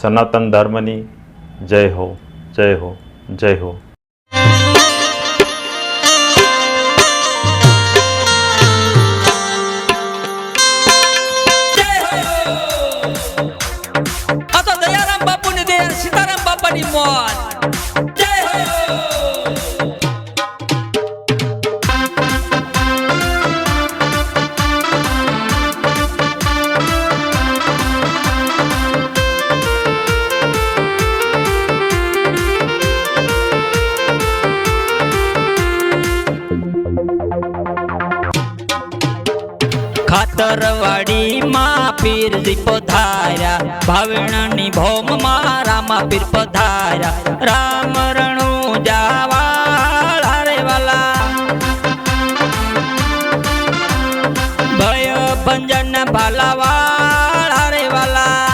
સનાતન ધર્મની જય હો, જય હો, જય હો. દયારામ બાપુની દયા, સીતારામ બાપાની મોજ. જય હો. ખાતરવાડી માં પીરજી પધાર્યા, ભાવણની ભોમ માં રામા પીર પધાર્યા. રામ રણુ જાવાળા રે વાલા, ભય ભંજન ભાલાવાળા રે વાલા.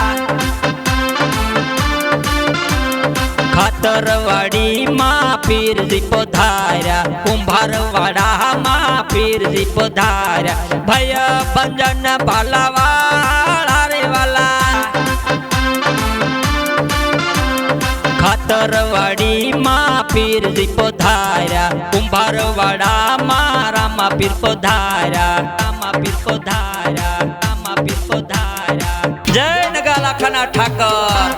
ખાતરવાડી માં પીરજી પધાર્યા, કુંભારવાડા માં પીરજી પધાર્યા. ભય ભંજન ભાલાવાળા રે વાલા. ખાતરવાડી માં પીરજી પધાર્યા, કુંભારવાડા માં રામા પીર પધાર્યા. રામા પીર પધાર્યા, રામા પીર પધાર્યા. જય નગાલા ખાના ઠાકર.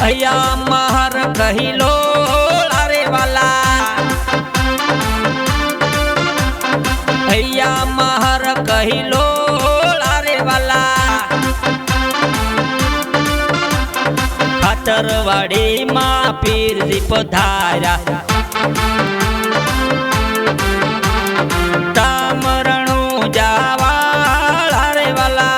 અહીંયા મહર કહીલો રે વાલા, અહીંયા મહર કહીલો રે વાલા. ખાતરવાડી માં પીરજી પધાર્યા, રામ રણુ જાવાળા રે વાલા.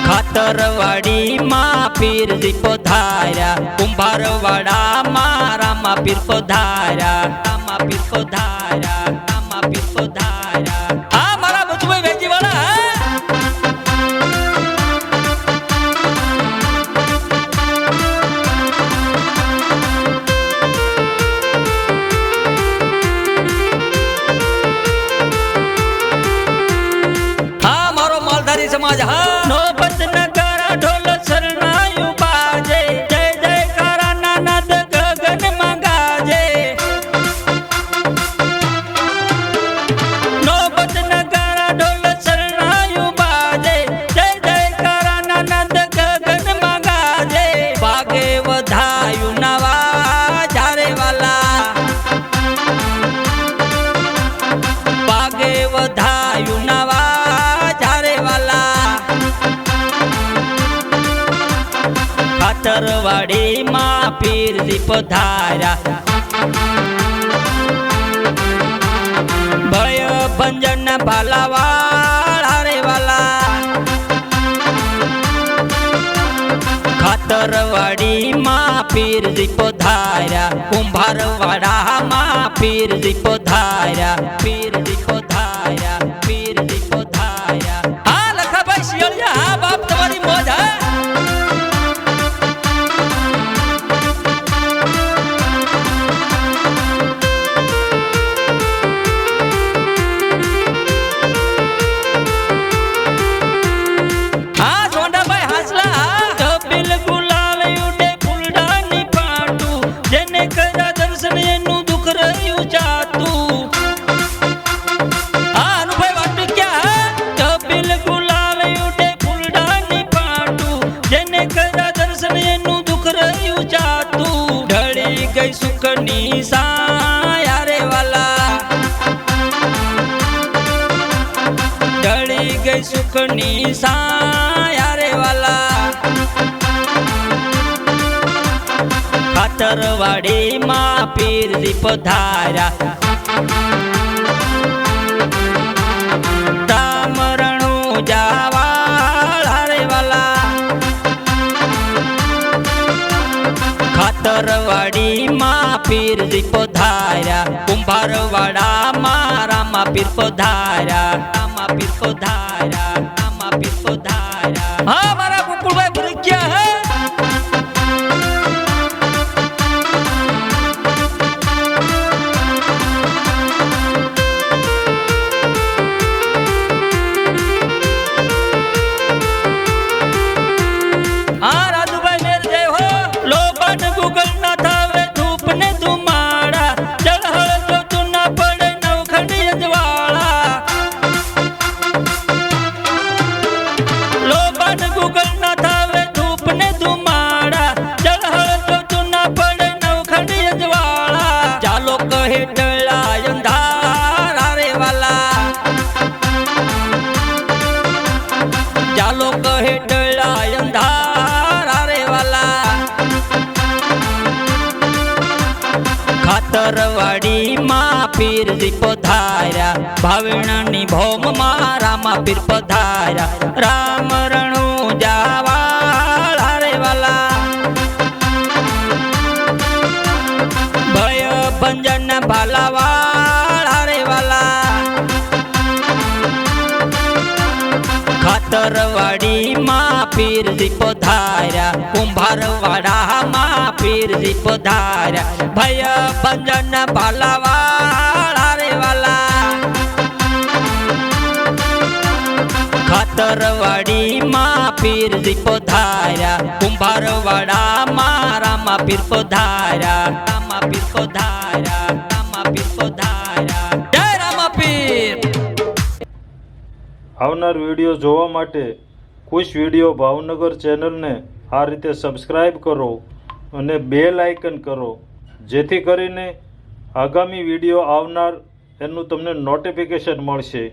ખાતરવાડી માં પીરજી પધાર્યા, કુંભારવાડા માં રામા પીર પધાર્યા. રામા પીર પધાર્યા, રામા પીર પધાર્યા. હા મારા બચુભાઈ વેજીવાળા. હા મારો માલધારી સમાજ. હા ખાતરવાડી માં પીરજી પધાર્યા, ભય ભંજન ભાલાવાળા રે વાલા. ખાતરવાડી માં પીરજી પધાર્યા, કુંભારવાડા માં પીરજી પધાર્યા. પીરજી પધાર્યા, પીરજી પધાર્યા. હા લખાભાઈ શિયાળિયા. હા બાપ તમારી મોજ. હા ગઈ સુખની સાયા રે વાલા, ઢળી ગઈ સુખની સાયા રે વાલા. ખાતરવાડી માં પીરજી પધાર્યા, ખાતરવાડીમાં પીરજી પધાર્યા, કુંભારવાડામાં રામા પીર પધાર્યા, રામા પીર પધાર્યા, રામા પીર પધાર્યા. હા મારા ગોકુળભાઈ ભૂરકિયા હે. હા રાજુભાઈ મેર જય હો. લોબાન ગુગલ ના થાવે ધૂપ ને ધુમાડા, જળહળ જો તું ના પડે નવખંડી અજવાળા. લોબાન ગુગલ ના થાવે ધૂપ ને ધુમાડા, જળહળ જો તું ના પડે નવખંડી અજવાળા. ચાલો કહે ટળા અંધારા રે વાલા, ચાલો કહે ટળા અંધારા રે વાલા. ખાતરવાડીમાં પીરજી પધાર્યા, ભાવણની ભોમમાં રામા પીર પધાર્યા, રામ રણુજાવાળા રે વાલા. ભય ભંજન ભાલાવાળા રે વાલા. ખાતરવાડીમાં પીરજી પધાર્યા, કુંભારવાડામાં પીરજી પધાર્યા, ભય ભંજન ભાલાવાળા રે વાલા. ખાતરવાડીમાં પીરજી પધાર્યા, કુંભારવાડામાં રામા પીર પધાર્યા, રામા પીર પધાર્યા, રામા પીર પધાર્યા. જય રામા પીર. આવનાર વિડીયો જોવા માટે ખુશ વિડીયો ભાવનગર ચેનલને આ રીતે સબસ્ક્રાઈબ કરો અને બેલ આઇકન કરો, જેથી કરીને આગામી વિડીયો આવનાર એનું તમને નોટિફિકેશન મળશે.